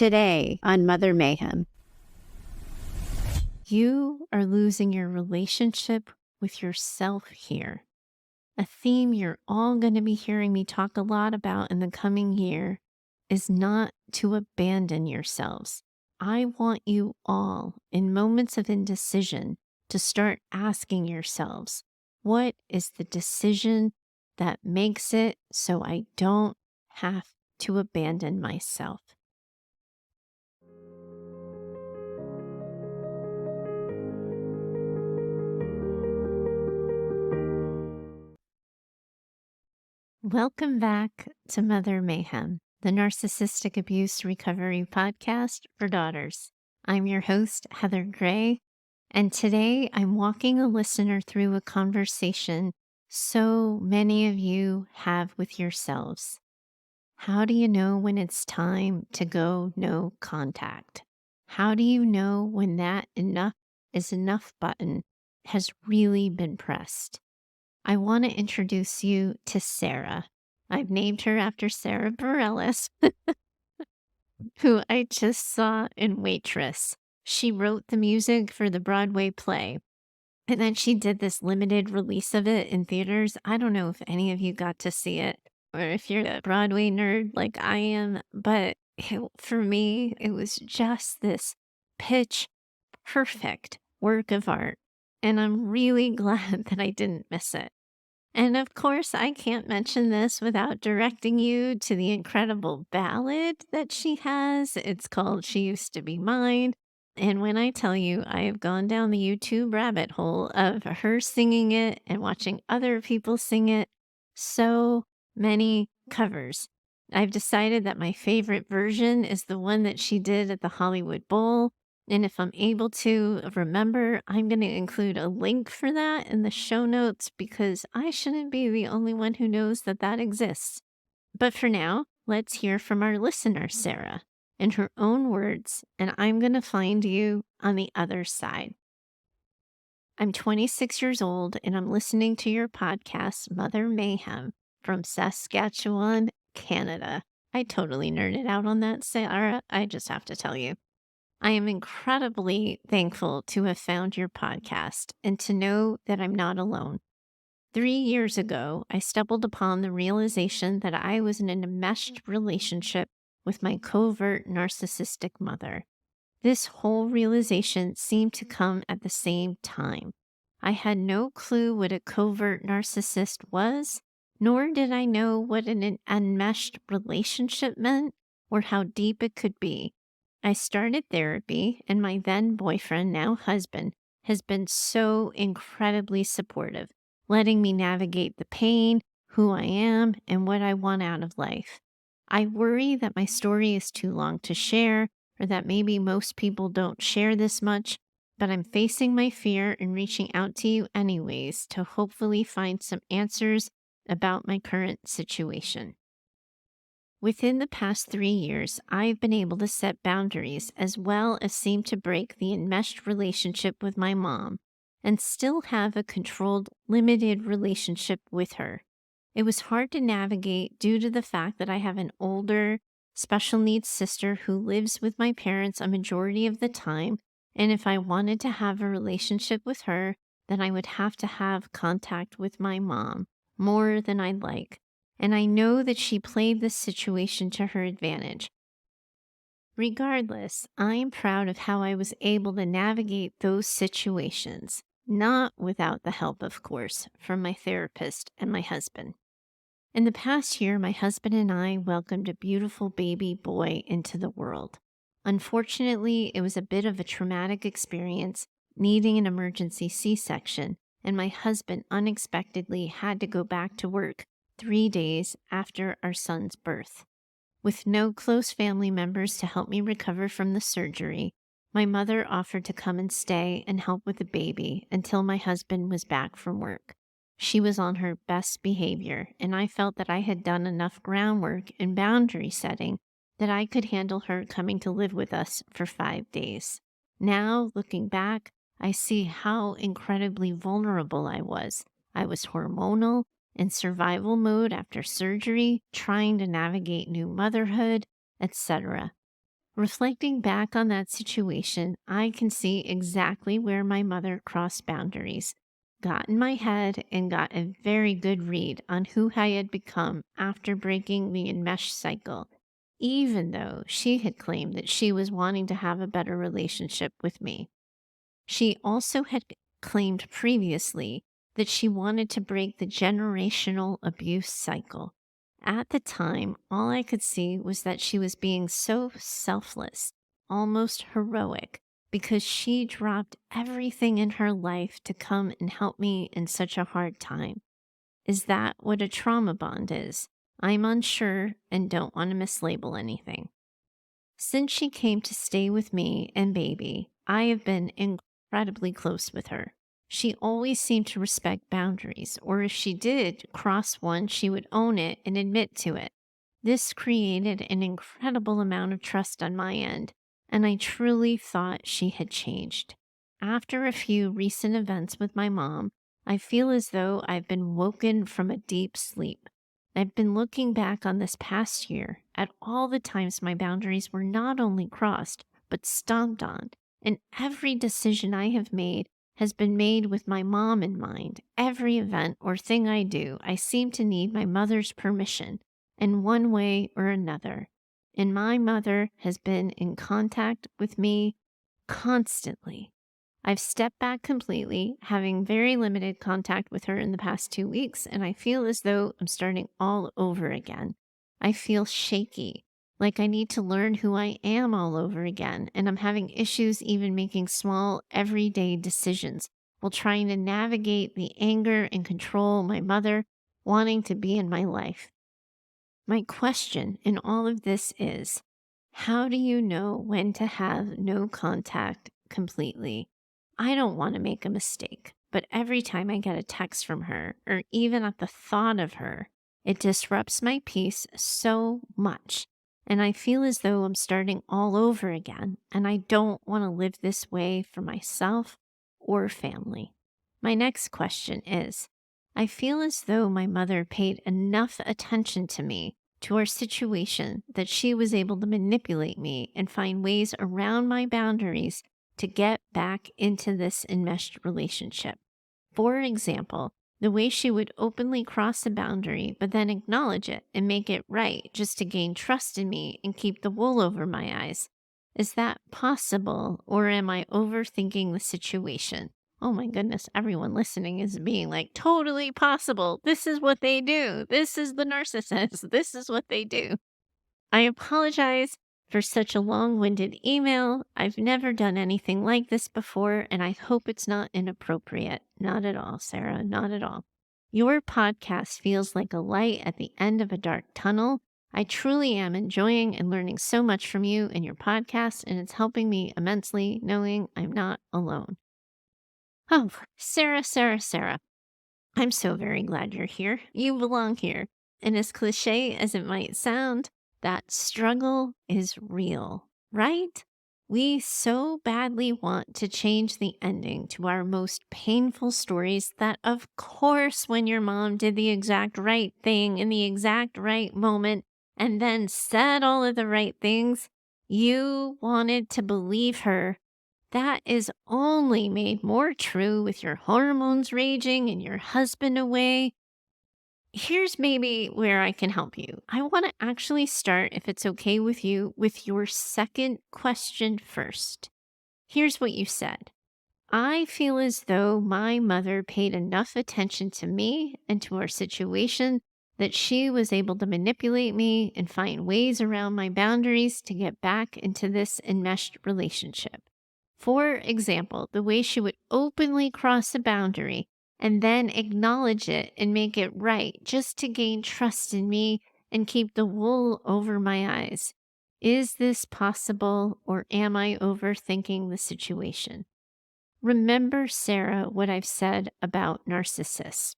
Today on Mother Mayhem. You are losing your relationship with yourself here. A theme you're all going to be hearing me talk a lot about in the coming year is not to abandon yourselves. I want you all, in moments of indecision, to start asking yourselves, what is the decision that makes it so I don't have to abandon myself? Welcome back to Mother Mayhem, the Narcissistic Abuse Recovery Podcast for Daughters. I'm your host, Heather Gray, and today I'm walking a listener through a conversation so many of you have with yourselves. How do you know when it's time to go no contact? How do you know when that enough is enough button has really been pressed? I want to introduce you to Sarah. I've named her after Sarah Bareilles, who I just saw in Waitress. She wrote the music for the Broadway play, and then she did this limited release of it in theaters. I don't know if any of you got to see it or if you're a Broadway nerd like I am, but for me, it was just this pitch perfect work of art. And I'm really glad that I didn't miss it. And of course, I can't mention this without directing you to the incredible ballad that she has. It's called She Used to Be Mine. And when I tell you, I have gone down the YouTube rabbit hole of her singing it and watching other people sing it. So many covers. I've decided that my favorite version is the one that she did at the Hollywood Bowl. And if I'm able to remember, I'm going to include a link for that in the show notes because I shouldn't be the only one who knows that that exists. But for now, let's hear from our listener, Sarah, in her own words, and I'm going to find you on the other side. I'm 26 years old and I'm listening to your podcast, Mother Mayhem, from Saskatchewan, Canada. I totally nerded out on that, Sarah. I just have to tell you. I am incredibly thankful to have found your podcast and to know that I'm not alone. 3 years ago, I stumbled upon the realization that I was in an enmeshed relationship with my covert narcissistic mother. This whole realization seemed to come at the same time. I had no clue what a covert narcissist was, nor did I know what an enmeshed relationship meant or how deep it could be. I started therapy, and my then boyfriend, now husband, has been so incredibly supportive, letting me navigate the pain, who I am, and what I want out of life. I worry that my story is too long to share, or that maybe most people don't share this much, but I'm facing my fear and reaching out to you anyways to hopefully find some answers about my current situation. Within the past 3 years, I've been able to set boundaries as well as seem to break the enmeshed relationship with my mom and still have a controlled, limited relationship with her. It was hard to navigate due to the fact that I have an older, special needs sister who lives with my parents a majority of the time, and if I wanted to have a relationship with her, then I would have to have contact with my mom more than I'd like. And I know that she played this situation to her advantage. Regardless, I'm proud of how I was able to navigate those situations, not without the help, of course, from my therapist and my husband. In the past year, my husband and I welcomed a beautiful baby boy into the world. Unfortunately, it was a bit of a traumatic experience, needing an emergency C-section, and my husband unexpectedly had to go back to work 3 days after our son's birth. With no close family members to help me recover from the surgery, my mother offered to come and stay and help with the baby until my husband was back from work. She was on her best behavior, and I felt that I had done enough groundwork and boundary setting that I could handle her coming to live with us for 5 days. Now, looking back, I see how incredibly vulnerable I was. I was hormonal, in survival mode after surgery, trying to navigate new motherhood, etc. reflecting back on that situation, I can see exactly where my mother crossed boundaries, got in my head, and got a very good read on who I had become after breaking the enmeshed cycle, even though she had claimed that she was wanting to have a better relationship with me. She also had claimed previously that she wanted to break the generational abuse cycle. At the time, all I could see was that she was being so selfless, almost heroic, because she dropped everything in her life to come and help me in such a hard time. Is that what a trauma bond is? I'm unsure and don't want to mislabel anything. Since she came to stay with me and baby, I have been incredibly close with her. She always seemed to respect boundaries, or if she did cross one, she would own it and admit to it. This created an incredible amount of trust on my end, and I truly thought she had changed. After a few recent events with my mom, I feel as though I've been woken from a deep sleep. I've been looking back on this past year at all the times my boundaries were not only crossed, but stomped on. And every decision I have made has been made with my mom in mind. Every event or thing I do, I seem to need my mother's permission in one way or another. And my mother has been in contact with me constantly. I've stepped back completely, having very limited contact with her in the past 2 weeks, and I feel as though I'm starting all over again. I feel shaky, like I need to learn who I am all over again, and I'm having issues even making small, everyday decisions while trying to navigate the anger and control my mother wanting to be in my life. My question in all of this is, how do you know when to have no contact completely? I don't want to make a mistake, but every time I get a text from her, or even at the thought of her, it disrupts my peace so much. And I feel as though I'm starting all over again, and I don't want to live this way for myself or family. My next question is, I feel as though my mother paid enough attention to me, to our situation, that she was able to manipulate me and find ways around my boundaries to get back into this enmeshed relationship. For example, the way she would openly cross a boundary, but then acknowledge it and make it right just to gain trust in me and keep the wool over my eyes. Is that possible, or am I overthinking the situation? Oh my goodness, everyone listening is being like, totally possible. This is what they do. This is the narcissist. This is what they do. I apologize for such a long winded email. I've never done anything like this before, and I hope it's not inappropriate. Not at all, Sarah. Not at all. Your podcast feels like a light at the end of a dark tunnel. I truly am enjoying and learning so much from you and your podcast, and it's helping me immensely knowing I'm not alone. Oh, Sarah, Sarah, Sarah. I'm so very glad you're here. You belong here. And as cliche as it might sound, that struggle is real, right? We so badly want to change the ending to our most painful stories that, of course, when your mom did the exact right thing in the exact right moment and then said all of the right things, you wanted to believe her. That is only made more true with your hormones raging and your husband away. Here's maybe where I can help you. I want to actually start, if it's okay with you, with your second question first. Here's what you said. I feel as though my mother paid enough attention to me and to our situation that she was able to manipulate me and find ways around my boundaries to get back into this enmeshed relationship. For example, the way she would openly cross a boundary and then acknowledge it and make it right just to gain trust in me and keep the wool over my eyes. Is this possible, or am I overthinking the situation? Remember, Sarah, what I've said about narcissists.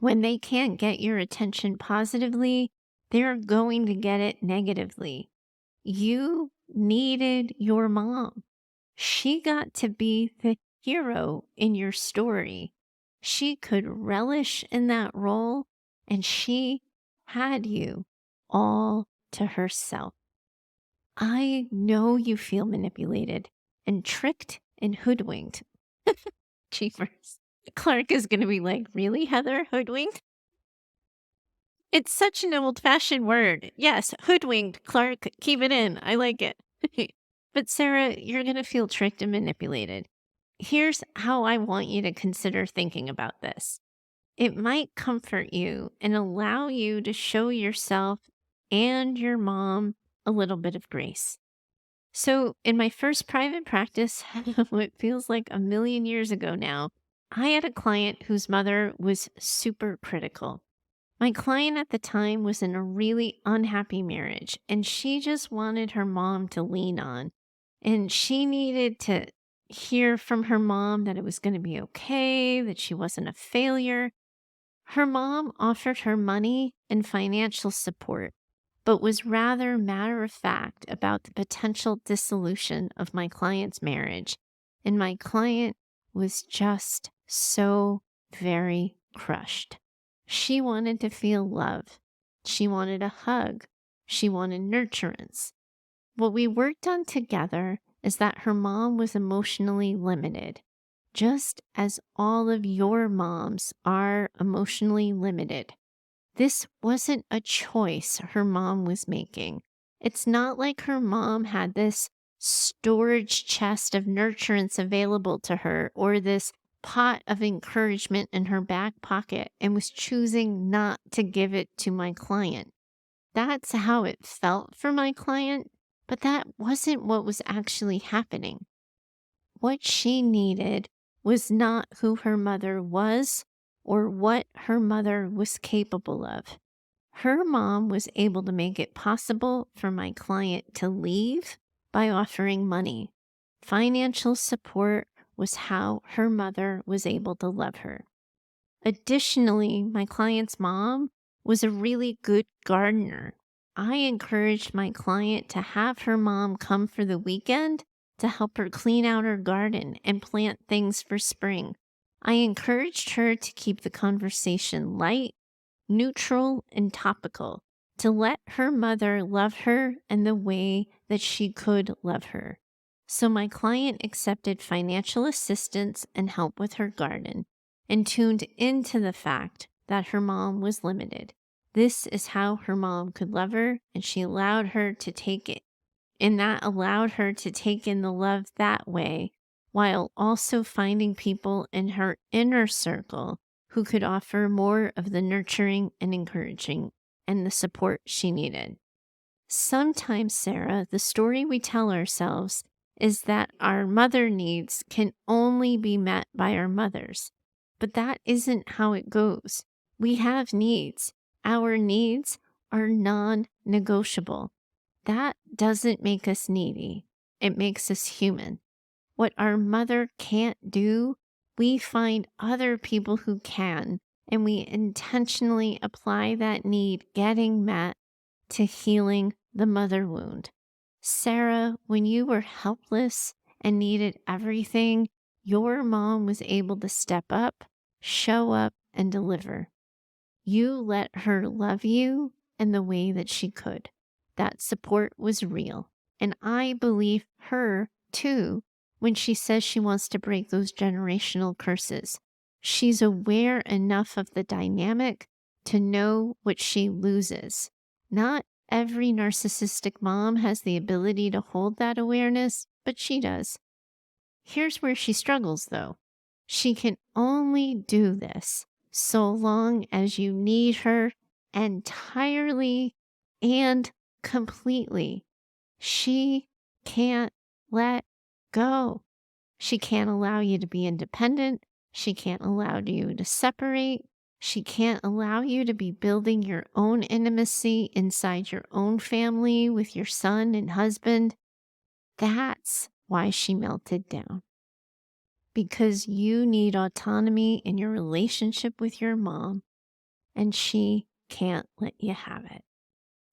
When they can't get your attention positively, they're going to get it negatively. You needed your mom. She got to be the hero in your story. She could relish in that role, and she had you all to herself. I know you feel manipulated and tricked and hoodwinked. Cheapers. Clark is going to be like, really, Heather? Hoodwinked? It's such an old fashioned word. Yes, hoodwinked. Clark, keep it in. I like it. But Sarah, you're going to feel tricked and manipulated. Here's how I want you to consider thinking about this. It might comfort you and allow you to show yourself and your mom a little bit of grace. So, in my first private practice, what feels like a million years ago now, I had a client whose mother was super critical. My client at the time was in a really unhappy marriage, and she just wanted her mom to lean on. And she needed to hear from her mom that it was going to be okay, that she wasn't a failure. Her mom offered her money and financial support, but was rather matter of fact about the potential dissolution of my client's marriage. And my client was just so very crushed. She wanted to feel love. She wanted a hug. She wanted nurturance. What we worked on together is that her mom was emotionally limited, just as all of your moms are emotionally limited. This wasn't a choice her mom was making. It's not like her mom had this storage chest of nurturance available to her or this pot of encouragement in her back pocket and was choosing not to give it to my client. That's how it felt for my client, but that wasn't what was actually happening. What she needed was not who her mother was or what her mother was capable of. Her mom was able to make it possible for my client to leave by offering money. Financial support was how her mother was able to love her. Additionally, my client's mom was a really good gardener. I encouraged my client to have her mom come for the weekend to help her clean out her garden and plant things for spring. I encouraged her to keep the conversation light, neutral, and topical, to let her mother love her in the way that she could love her. So my client accepted financial assistance and help with her garden and tuned into the fact that her mom was limited. This is how her mom could love her, and she allowed her to take it. And that allowed her to take in the love that way, while also finding people in her inner circle who could offer more of the nurturing and encouraging and the support she needed. Sometimes, Sarah, the story we tell ourselves is that our mother needs can only be met by our mothers. But that isn't how it goes. We have needs. Our needs are non-negotiable. That doesn't make us needy. It makes us human. What our mother can't do, we find other people who can, and we intentionally apply that need getting met to healing the mother wound. Sarah, when you were helpless and needed everything, your mom was able to step up, show up, and deliver. You let her love you in the way that she could. That support was real. And I believe her too when she says she wants to break those generational curses. She's aware enough of the dynamic to know what she loses. Not every narcissistic mom has the ability to hold that awareness, but she does. Here's where she struggles, though. She can only do this so long as you need her entirely and completely. She can't let go. She can't allow you to be independent. She can't allow you to separate. She can't allow you to be building your own intimacy inside your own family with your son and husband. That's why she melted down. Because you need autonomy in your relationship with your mom, and she can't let you have it.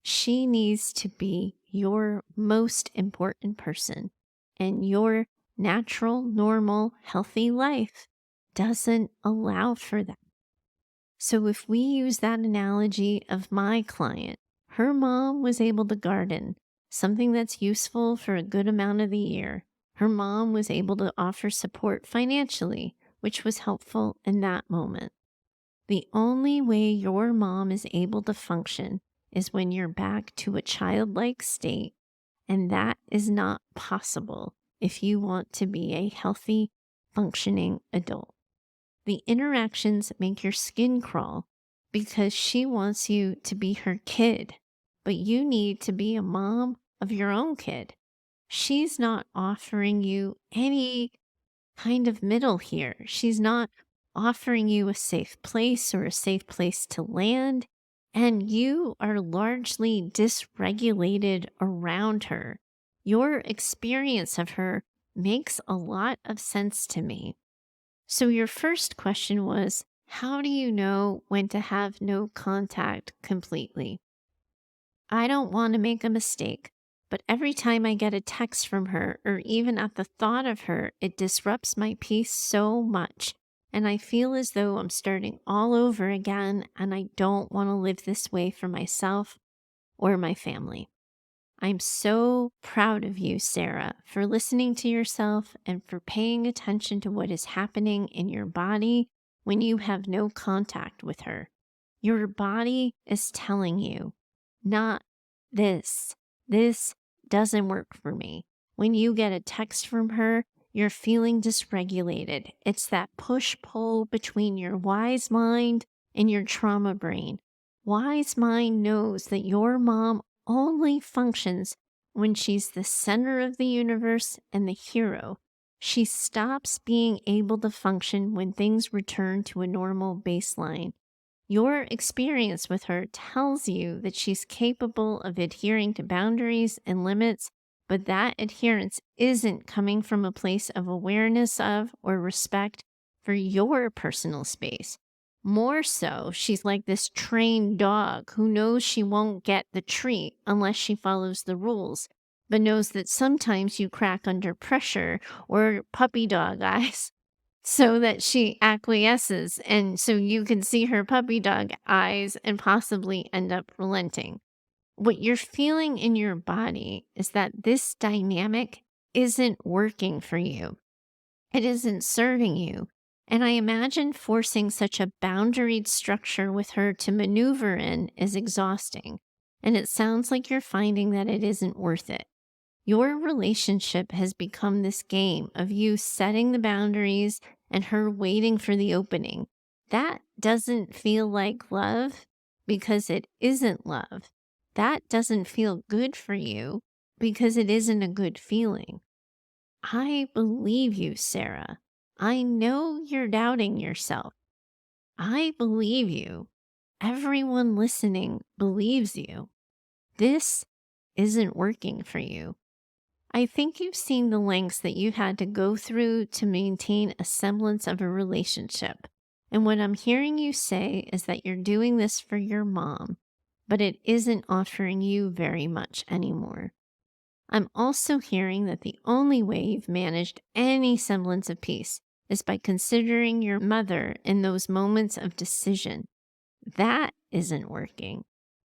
She needs to be your most important person, and your natural, normal, healthy life doesn't allow for that. So if we use that analogy of my client, her mom was able to garden something that's useful for a good amount of the year. Her mom was able to offer support financially, which was helpful in that moment. The only way your mom is able to function is when you're back to a childlike state, and that is not possible if you want to be a healthy, functioning adult. The interactions make your skin crawl because she wants you to be her kid, but you need to be a mom of your own kid. She's not offering you any kind of middle here. She's not offering you a safe place or a safe place to land, and you are largely dysregulated around her. Your experience of her makes a lot of sense to me. So, your first question was, how do you know when to have no contact completely? I don't want to make a mistake, but every time I get a text from her or even at the thought of her, it disrupts my peace so much. And I feel as though I'm starting all over again, and I don't want to live this way for myself or my family. I'm so proud of you, Sarah, for listening to yourself and for paying attention to what is happening in your body when you have no contact with her. Your body is telling you, not this. This doesn't work for me. When you get a text from her, you're feeling dysregulated. It's that push-pull between your wise mind and your trauma brain. Wise mind knows that your mom only functions when she's the center of the universe and the hero. She stops being able to function when things return to a normal baseline. Your experience with her tells you that she's capable of adhering to boundaries and limits, but that adherence isn't coming from a place of awareness of or respect for your personal space. More so, she's like this trained dog who knows she won't get the treat unless she follows the rules, but knows that sometimes you crack under pressure or puppy dog eyes so that she acquiesces. And so you can see her puppy dog eyes and possibly end up relenting. What you're feeling in your body is that this dynamic isn't working for you. It isn't serving you. And I imagine forcing such a boundaried structure with her to maneuver in is exhausting. And it sounds like you're finding that it isn't worth it. Your relationship has become this game of you setting the boundaries and her waiting for the opening. That doesn't feel like love because it isn't love. That doesn't feel good for you because it isn't a good feeling. I believe you, Sarah. I know you're doubting yourself. I believe you. Everyone listening believes you. This isn't working for you. I think you've seen the lengths that you've had to go through to maintain a semblance of a relationship. And what I'm hearing you say is that you're doing this for your mom, but it isn't offering you very much anymore. I'm also hearing that the only way you've managed any semblance of peace is by considering your mother in those moments of decision. That isn't working.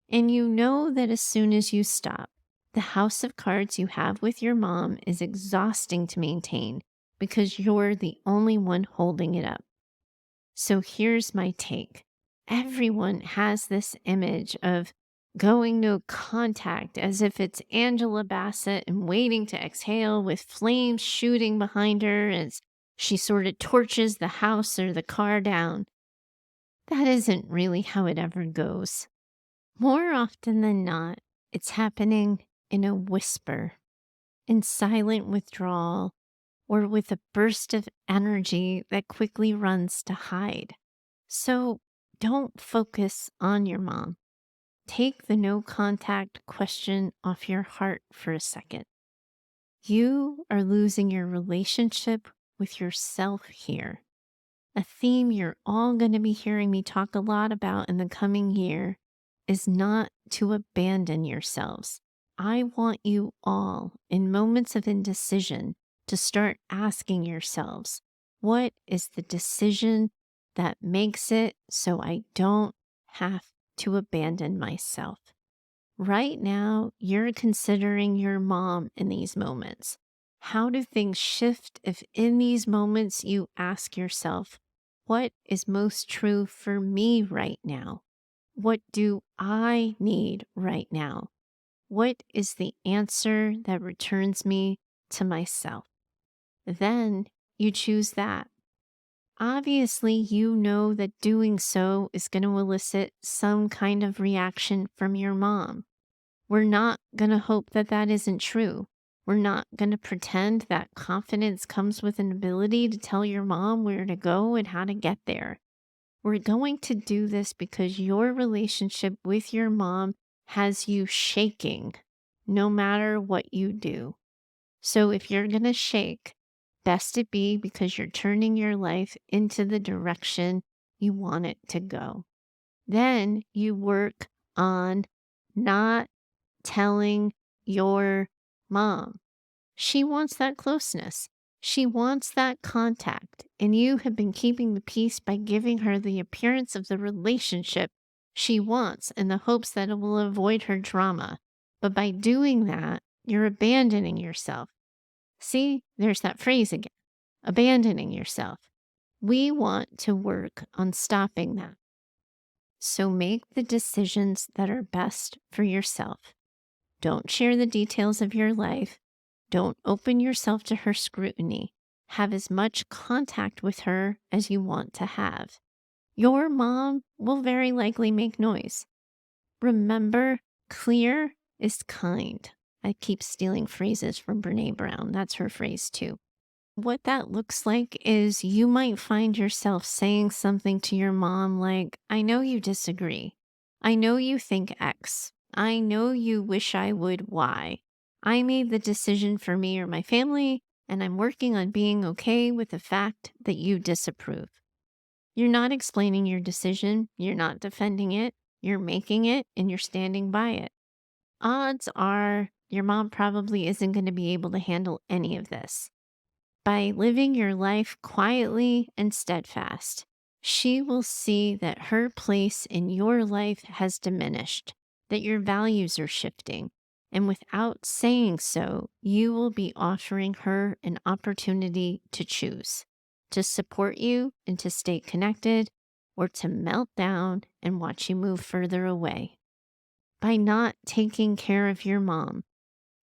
And you know that as soon as you stop, the house of cards you have with your mom is exhausting to maintain because you're the only one holding it up. So here's my take. Everyone has this image of going no contact as if it's Angela Bassett and waiting to exhale with flames shooting behind her as she sort of torches the house or the car down. That isn't really how it ever goes. More often than not, it's happening in a whisper, in silent withdrawal, or with a burst of energy that quickly runs to hide. So don't focus on your mom. Take the no contact question off your heart for a second. You are losing your relationship with yourself here. A theme you're all going to be hearing me talk a lot about in the coming year is not to abandon yourselves. I want you all, in moments of indecision, to start asking yourselves, what is the decision that makes it so I don't have to abandon myself? Right now, you're considering your mom in these moments. How do things shift if in these moments you ask yourself, what is most true for me right now? What do I need right now? What is the answer that returns me to myself? Then you choose that. Obviously, you know that doing so is going to elicit some kind of reaction from your mom. We're not going to hope that that isn't true. We're not going to pretend that confidence comes with an ability to tell your mom where to go and how to get there. We're going to do this because your relationship with your mom has you shaking no matter what you do. So if you're going to shake, best it be because you're turning your life into the direction you want it to go. Then you work on not telling your mom. She wants that closeness. She wants that contact. And you have been keeping the peace by giving her the appearance of the relationship she wants in the hopes that it will avoid her drama. But by doing that, you're abandoning yourself. See, there's that phrase again, abandoning yourself. We want to work on stopping that. So make the decisions that are best for yourself. Don't share the details of your life. Don't open yourself to her scrutiny. Have as much contact with her as you want to have. Your mom will very likely make noise. Remember, clear is kind. I keep stealing phrases from Brene Brown. That's her phrase too. What that looks like is you might find yourself saying something to your mom like, I know you disagree. I know you think X. I know you wish I would Y. I made the decision for me or my family, and I'm working on being okay with the fact that you disapprove. You're not explaining your decision. You're not defending it. You're making it and you're standing by it. Odds are your mom probably isn't going to be able to handle any of this. By living your life quietly and steadfast, she will see that her place in your life has diminished, that your values are shifting. And without saying so, you will be offering her an opportunity to choose, to support you and to stay connected, or to melt down and watch you move further away. By not taking care of your mom,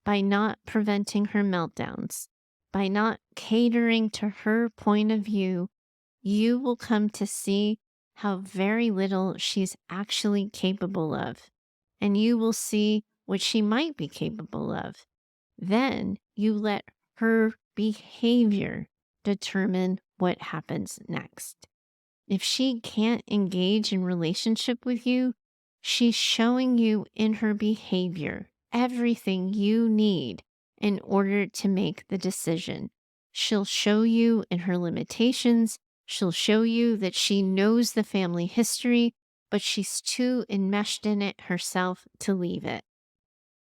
by not preventing her meltdowns, by not catering to her point of view, you will come to see how very little she's actually capable of. And you will see what she might be capable of. Then you let her behavior determine what happens next. If she can't engage in relationship with you, she's showing you in her behavior everything you need in order to make the decision. She'll show you in her limitations. She'll show you that she knows the family history, but she's too enmeshed in it herself to leave it.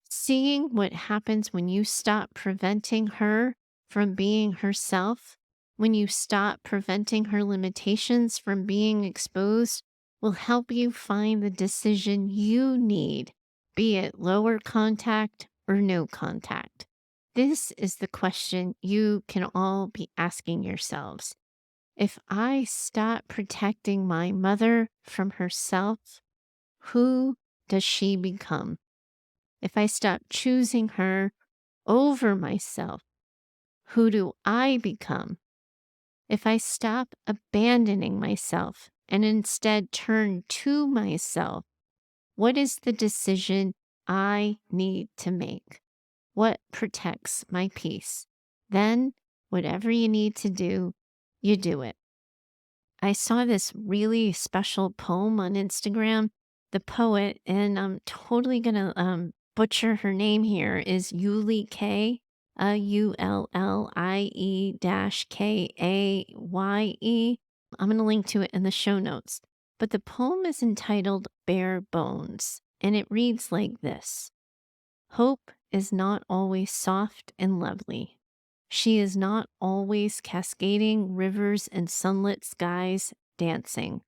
Seeing what happens when you stop preventing her from being herself, when you stop preventing her limitations from being exposed, will help you find the decision you need, be it lower contact or no contact. This is the question you can all be asking yourselves. If I stop protecting my mother from herself, who does she become? If I stop choosing her over myself, who do I become? If I stop abandoning myself and instead turn to myself, what is the decision I need to make? What protects my peace? Then, whatever you need to do, you do it. I saw this really special poem on Instagram. The poet, and I'm totally going to butcher her name here, is Yulie K, Ullie dash Kaye. I'm going to link to it in the show notes. But the poem is entitled Bare Bones, and it reads like this. Hope is not always soft and lovely. She is not always cascading rivers and sunlit skies dancing.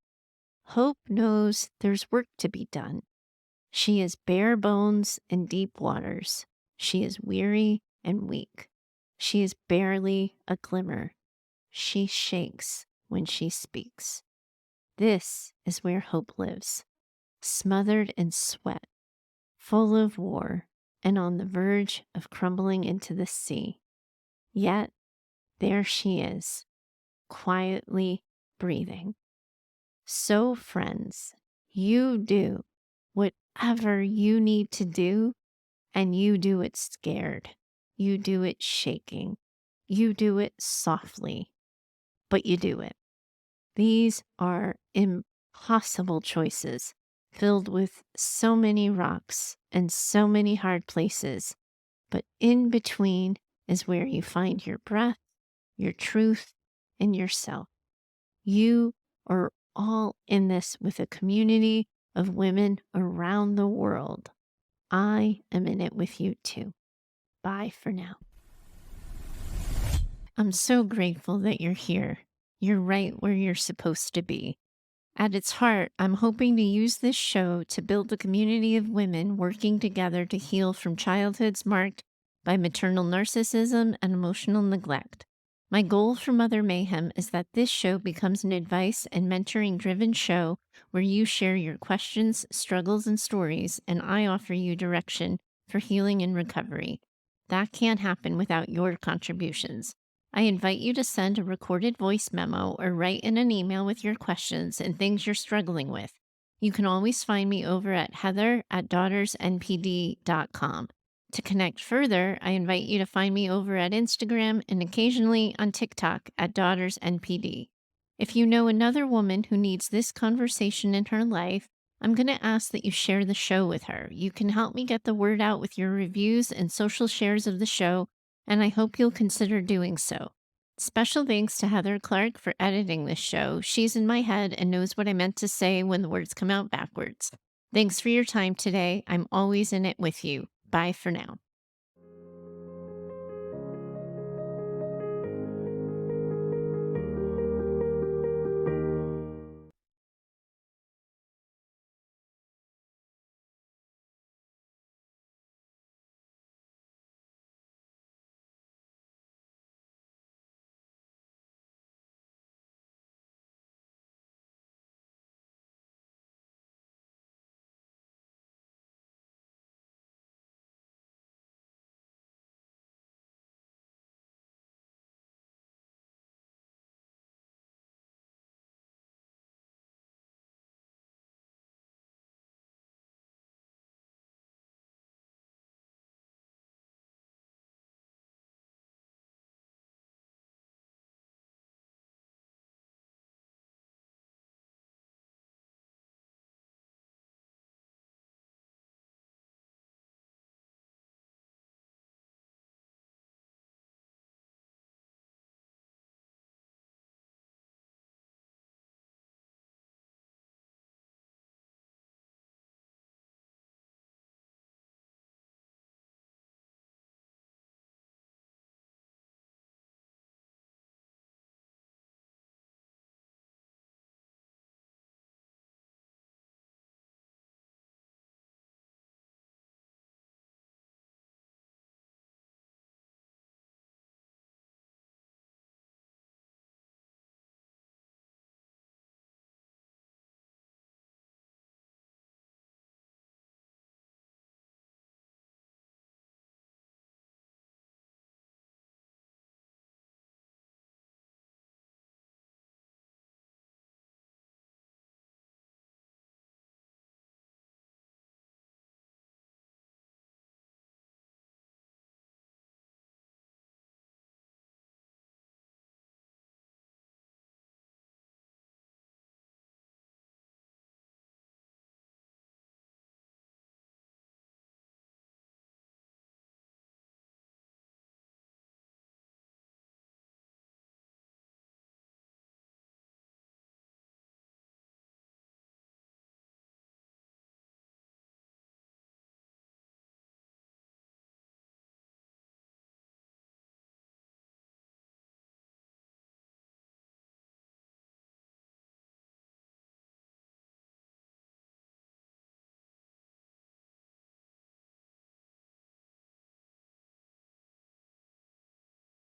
Hope knows there's work to be done. She is bare bones in deep waters. She is weary and weak. She is barely a glimmer. She shakes when she speaks. This is where hope lives, smothered in sweat, full of war, and on the verge of crumbling into the sea. Yet there she is, quietly breathing. So, friends, you do whatever you need to do, and you do it scared. You do it shaking. You do it softly, but you do it. These are impossible choices filled with so many rocks and so many hard places, but in between is where you find your breath, your truth, and yourself. You are all in this with a community of women around the world. I am in it with you too. Bye for now. I'm so grateful that you're here. You're right where you're supposed to be. At its heart, I'm hoping to use this show to build a community of women working together to heal from childhoods marked by maternal narcissism and emotional neglect. My goal for Mother Mayhem is that this show becomes an advice and mentoring driven show where you share your questions, struggles, and stories, and I offer you direction for healing and recovery. That can't happen without your contributions. I invite you to send a recorded voice memo or write in an email with your questions and things you're struggling with. You can always find me over at heather@daughtersnpd.com. To connect further, I invite you to find me over at Instagram and occasionally on TikTok at DaughtersNPD. If you know another woman who needs this conversation in her life, I'm going to ask that you share the show with her. You can help me get the word out with your reviews and social shares of the show, and I hope you'll consider doing so. Special thanks to Heather Clark for editing this show. She's in my head and knows what I meant to say when the words come out backwards. Thanks for your time today. I'm always in it with you. Bye for now.